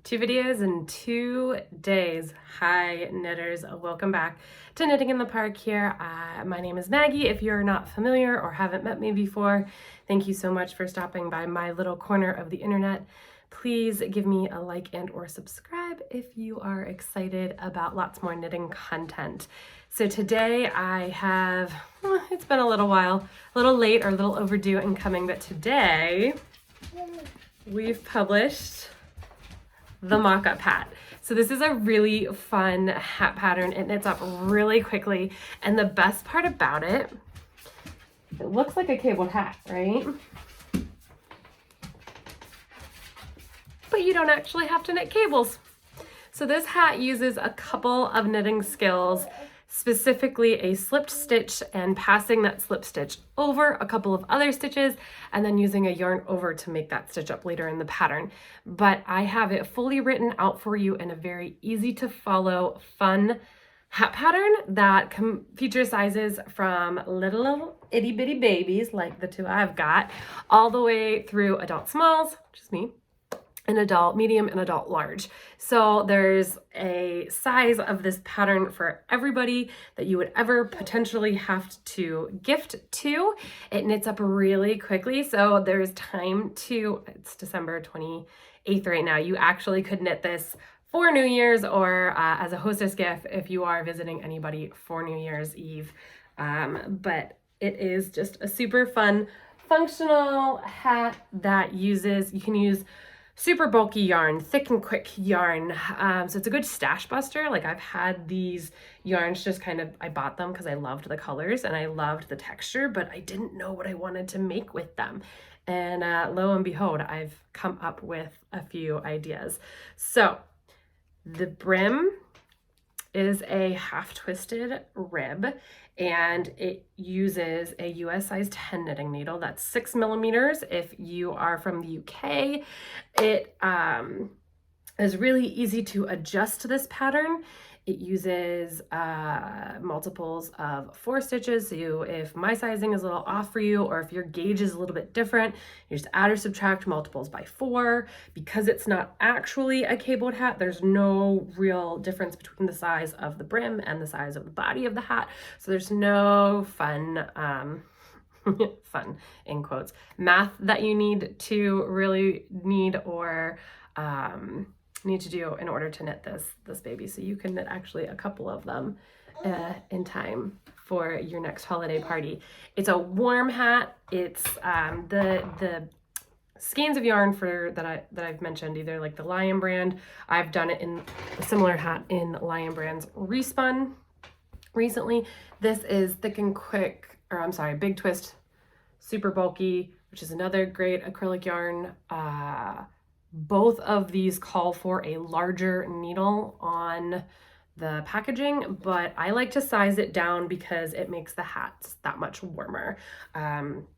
2 videos in 2 days. Hi knitters, welcome back to Knitting in the Park here. My name is Maggie. If you're not familiar or haven't met me before, thank you so much for stopping by my little corner of the internet. Please give me a like and or subscribe if you are excited about lots more knitting content. So today I have, it's been a little while, a little late or a little overdue in coming, but today we've published the mock-up hat. So this is a really fun hat pattern. It knits up really quickly, and the best part about it, it looks like a cabled hat, right? But you don't actually have to knit cables. So this hat uses a couple of knitting skills, specifically a slipped stitch and passing that slipped stitch over a couple of other stitches and then using a yarn over to make that stitch up later in the pattern. But I have it fully written out for you in a very easy to follow, fun hat pattern that features sizes from little itty bitty babies like the two I've got, all the way through adult smalls, which is me, an adult medium, and adult large. So there's a size of this pattern for everybody that you would ever potentially have to gift to. It knits up really quickly, so there's time to, it's December 28th right now, you actually could knit this for New Year's or as a hostess gift if you are visiting anybody for New Year's Eve. But it is just a super fun, functional hat that you can use super bulky yarn, thick and quick yarn. So it's a good stash buster. Like I've had these yarns just I bought them because I loved the colors and I loved the texture, but I didn't know what I wanted to make with them. And lo and behold, I've come up with a few ideas. So the brim is a half twisted rib, and it uses a US size 10 knitting needle. That's 6 millimeters if you are from the UK. It is really easy to adjust to this pattern. It uses multiples of 4 stitches. So if my sizing is a little off for you, or if your gauge is a little bit different, you just add or subtract multiples by 4. Because it's not actually a cabled hat, there's no real difference between the size of the brim and the size of the body of the hat. So there's no fun, fun in quotes, math that you need to do in order to knit this baby. So you can knit actually a couple of them in time for your next holiday party. It's a warm hat. It's the skeins of yarn that I've mentioned, either like the Lion brand. I've done it in a similar hat in Lion brand's Respun recently. This is thick and quick, or I'm sorry, Big Twist, super bulky, which is another great acrylic yarn. Both of these call for a larger needle on the packaging, but I like to size it down because it makes the hats that much warmer.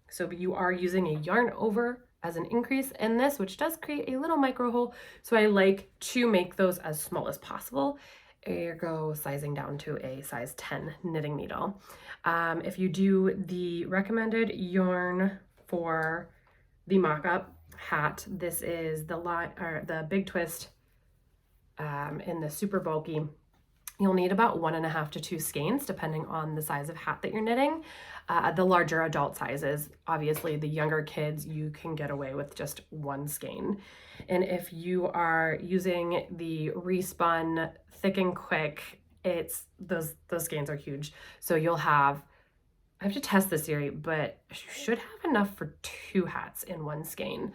So you are using a yarn over as an increase in this, which does create a little micro hole. So I like to make those as small as possible. Ergo sizing down to a size 10 knitting needle. If you do the recommended yarn for the mock-up hat, this is the Big Twist in the super bulky. You'll need about 1.5 to 2 skeins depending on the size of hat that you're knitting. The larger adult sizes, obviously the younger kids, you can get away with just 1 skein. And if you are using the Respun thick and quick, those skeins are huge. So you'll have, I have to test this theory, but you should have enough for 2 hats in 1 skein.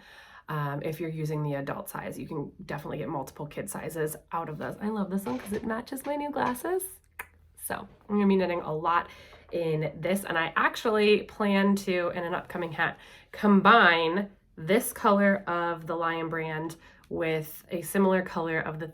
If you're using the adult size, you can definitely get multiple kid sizes out of this. I love this one because it matches my new glasses. So I'm gonna be knitting a lot in this, and I actually plan to, in an upcoming hat, combine this color of the Lion brand with a similar color of the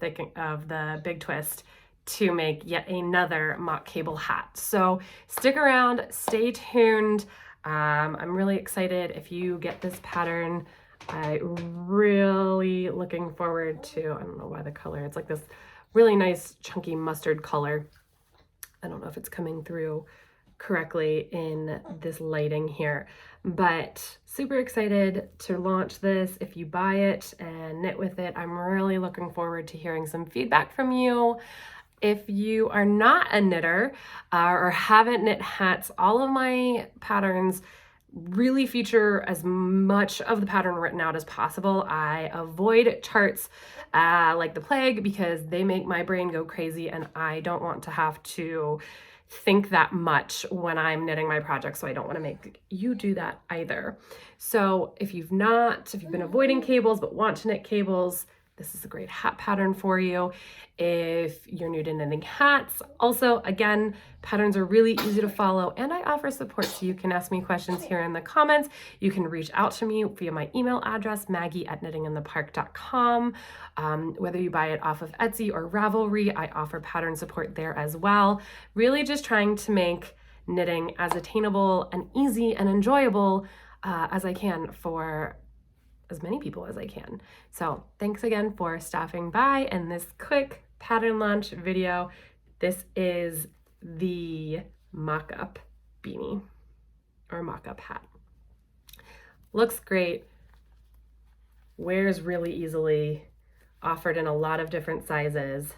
Big Twist to make yet another mock cable hat. So stick around, stay tuned. I'm really excited if you get this pattern. I'm really looking forward to, I don't know why the color, it's like this really nice chunky mustard color. I don't know if it's coming through correctly in this lighting here, but super excited to launch this. If you buy it and knit with it, I'm really looking forward to hearing some feedback from you. If you are not a knitter or haven't knit hats, all of my patterns really feature as much of the pattern written out as possible. I avoid charts like the plague because they make my brain go crazy, and I don't want to have to think that much when I'm knitting my project, so I don't want to make you do that either. So if you've been avoiding cables but want to knit cables, this is a great hat pattern for you. If you're new to knitting hats, also, again, patterns are really easy to follow, and I offer support, so you can ask me questions here in the comments. You can reach out to me via my email address, maggie@knittinginthepark.com. Whether you buy it off of Etsy or Ravelry, I offer pattern support there as well. Really just trying to make knitting as attainable and easy and enjoyable as I can for as many people as I can. So thanks again for stopping by in this quick pattern launch video. This is the mock-up beanie or mock-up hat. Looks great, wears really easily, offered in a lot of different sizes,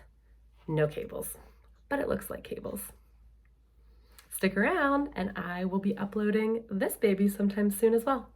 no cables, but it looks like cables. Stick around and I will be uploading this baby sometime soon as well.